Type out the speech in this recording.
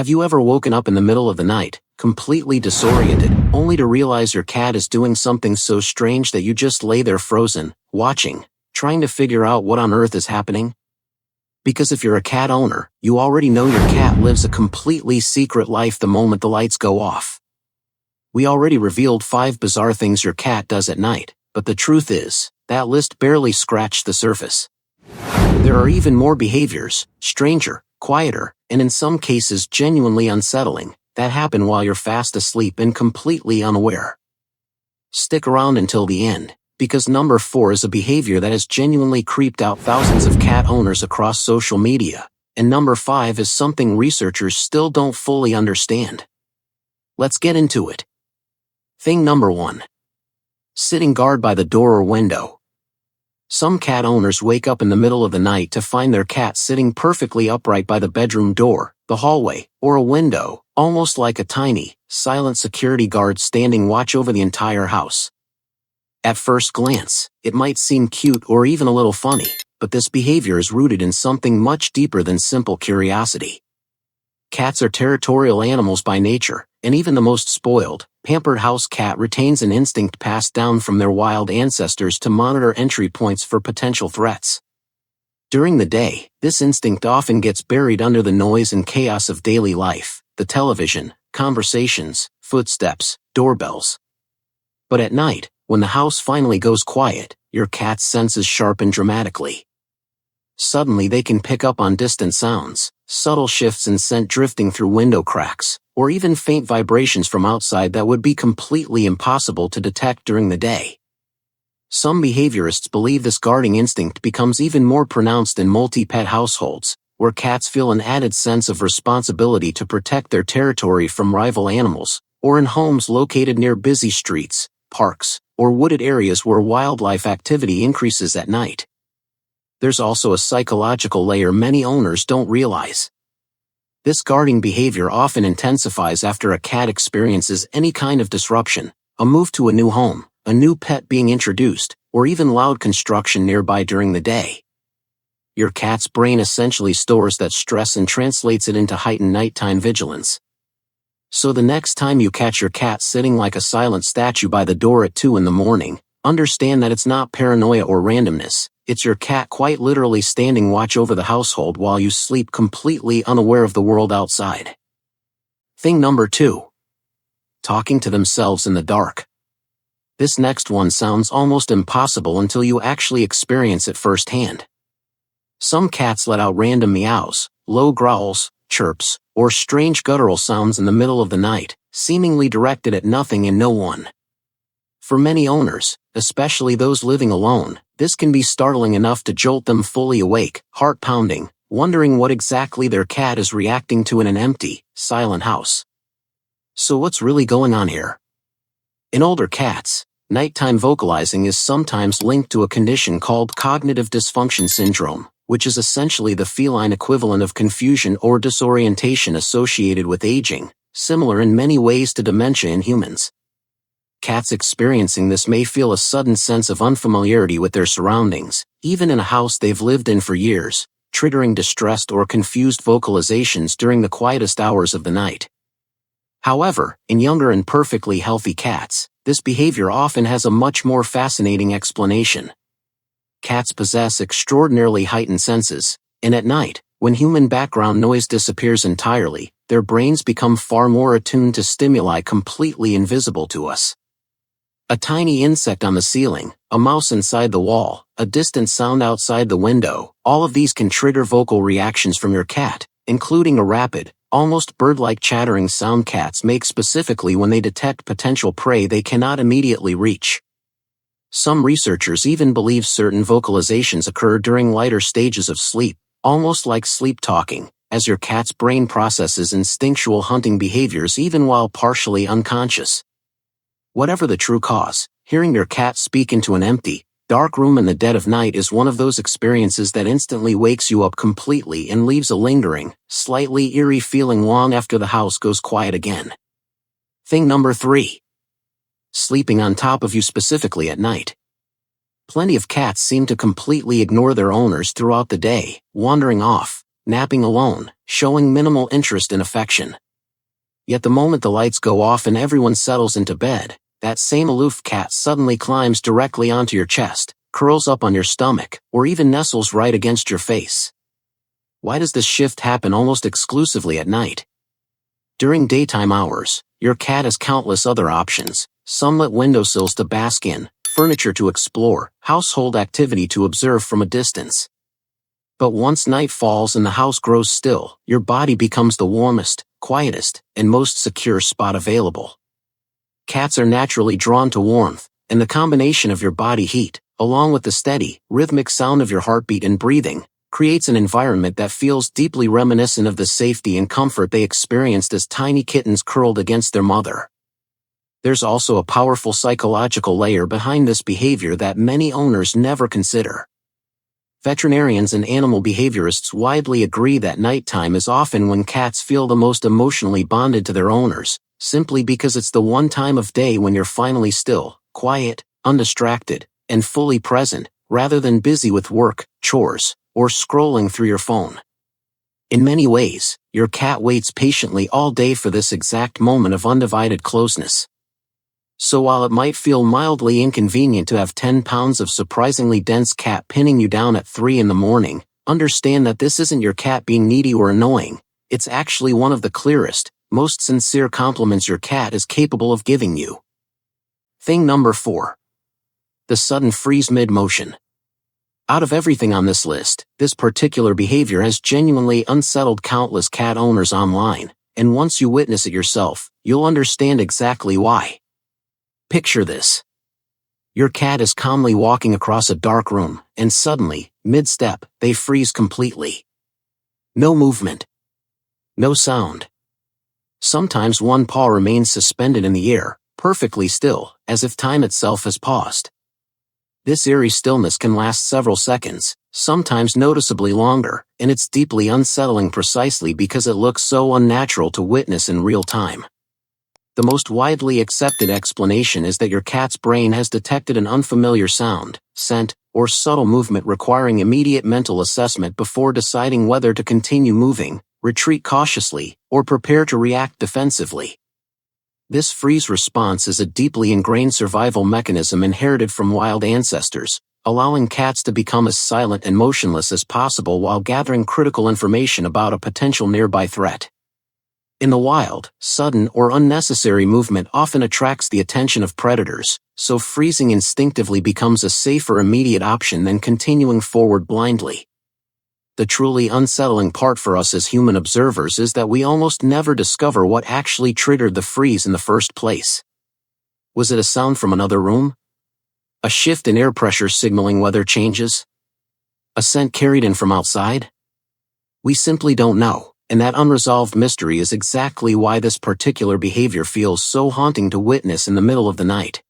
Have you ever woken up in the middle of the night, completely disoriented, only to realize your cat is doing something so strange that you just lay there frozen, watching, trying to figure out what on earth is happening? Because if you're a cat owner, you already know your cat lives a completely secret life the moment the lights go off. We already revealed 5 bizarre things your cat does at night, but the truth is, that list barely scratched the surface. There are even more behaviors, stranger, quieter, and in some cases genuinely unsettling, that happen while you're fast asleep and completely unaware. Stick around until the end, because number 4 is a behavior that has genuinely creeped out thousands of cat owners across social media, and number 5 is something researchers still don't fully understand. Let's get into it. Thing number 1. Sitting guard by the door or window. Some cat owners wake up in the middle of the night to find their cat sitting perfectly upright by the bedroom door, the hallway, or a window, almost like a tiny, silent security guard standing watch over the entire house. At first glance, it might seem cute or even a little funny, but this behavior is rooted in something much deeper than simple curiosity. Cats are territorial animals by nature, and even the most spoiled, pampered house cat retains an instinct passed down from their wild ancestors to monitor entry points for potential threats. During the day, this instinct often gets buried under the noise and chaos of daily life, the television, conversations, footsteps, doorbells. But at night, when the house finally goes quiet, your cat's senses sharpen dramatically. Suddenly they can pick up on distant sounds, subtle shifts in scent drifting through window cracks, or even faint vibrations from outside that would be completely impossible to detect during the day. Some behaviorists believe this guarding instinct becomes even more pronounced in multi-pet households, where cats feel an added sense of responsibility to protect their territory from rival animals, or in homes located near busy streets, parks, or wooded areas where wildlife activity increases at night. There's also a psychological layer many owners don't realize. This guarding behavior often intensifies after a cat experiences any kind of disruption, a move to a new home, a new pet being introduced, or even loud construction nearby during the day. Your cat's brain essentially stores that stress and translates it into heightened nighttime vigilance. So the next time you catch your cat sitting like a silent statue by the door at 2 in the morning, understand that it's not paranoia or randomness. It's your cat quite literally standing watch over the household while you sleep completely unaware of the world outside. Thing number 2. Talking to themselves in the dark. This next one sounds almost impossible until you actually experience it firsthand. Some cats let out random meows, low growls, chirps, or strange guttural sounds in the middle of the night, seemingly directed at nothing and no one. For many owners, especially those living alone, this can be startling enough to jolt them fully awake, heart pounding, wondering what exactly their cat is reacting to in an empty, silent house. So what's really going on here? In older cats, nighttime vocalizing is sometimes linked to a condition called cognitive dysfunction syndrome, which is essentially the feline equivalent of confusion or disorientation associated with aging, similar in many ways to dementia in humans. Cats experiencing this may feel a sudden sense of unfamiliarity with their surroundings, even in a house they've lived in for years, triggering distressed or confused vocalizations during the quietest hours of the night. However, in younger and perfectly healthy cats, this behavior often has a much more fascinating explanation. Cats possess extraordinarily heightened senses, and at night, when human background noise disappears entirely, their brains become far more attuned to stimuli completely invisible to us. A tiny insect on the ceiling, a mouse inside the wall, a distant sound outside the window, all of these can trigger vocal reactions from your cat, including a rapid, almost bird-like chattering sound cats make specifically when they detect potential prey they cannot immediately reach. Some researchers even believe certain vocalizations occur during lighter stages of sleep, almost like sleep talking, as your cat's brain processes instinctual hunting behaviors even while partially unconscious. Whatever the true cause, hearing your cat speak into an empty, dark room in the dead of night is one of those experiences that instantly wakes you up completely and leaves a lingering, slightly eerie feeling long after the house goes quiet again. Thing number 3. Sleeping on top of you specifically at night. Plenty of cats seem to completely ignore their owners throughout the day, wandering off, napping alone, showing minimal interest in affection. Yet the moment the lights go off and everyone settles into bed, that same aloof cat suddenly climbs directly onto your chest, curls up on your stomach, or even nestles right against your face. Why does this shift happen almost exclusively at night? During daytime hours, your cat has countless other options: sunlit windowsills to bask in, furniture to explore, household activity to observe from a distance. But once night falls and the house grows still, your body becomes the warmest, quietest, and most secure spot available. Cats are naturally drawn to warmth, and the combination of your body heat, along with the steady, rhythmic sound of your heartbeat and breathing, creates an environment that feels deeply reminiscent of the safety and comfort they experienced as tiny kittens curled against their mother. There's also a powerful psychological layer behind this behavior that many owners never consider. Veterinarians and animal behaviorists widely agree that nighttime is often when cats feel the most emotionally bonded to their owners, simply because it's the one time of day when you're finally still, quiet, undistracted, and fully present, rather than busy with work, chores, or scrolling through your phone. In many ways, your cat waits patiently all day for this exact moment of undivided closeness. So while it might feel mildly inconvenient to have 10 pounds of surprisingly dense cat pinning you down at 3 in the morning, understand that this isn't your cat being needy or annoying. It's actually one of the clearest, most sincere compliments your cat is capable of giving you. Thing number 4. The sudden freeze mid-motion. Out of everything on this list, this particular behavior has genuinely unsettled countless cat owners online, and once you witness it yourself, you'll understand exactly why. Picture this. Your cat is calmly walking across a dark room, and suddenly, mid-step, they freeze completely. No movement. No sound. Sometimes one paw remains suspended in the air, perfectly still, as if time itself has paused. This eerie stillness can last several seconds, sometimes noticeably longer, and it's deeply unsettling precisely because it looks so unnatural to witness in real time. The most widely accepted explanation is that your cat's brain has detected an unfamiliar sound, scent, or subtle movement requiring immediate mental assessment before deciding whether to continue moving, retreat cautiously, or prepare to react defensively. This freeze response is a deeply ingrained survival mechanism inherited from wild ancestors, allowing cats to become as silent and motionless as possible while gathering critical information about a potential nearby threat. In the wild, sudden or unnecessary movement often attracts the attention of predators, so freezing instinctively becomes a safer immediate option than continuing forward blindly. The truly unsettling part for us as human observers is that we almost never discover what actually triggered the freeze in the first place. Was it a sound from another room? A shift in air pressure signaling weather changes? A scent carried in from outside? We simply don't know, and that unresolved mystery is exactly why this particular behavior feels so haunting to witness in the middle of the night.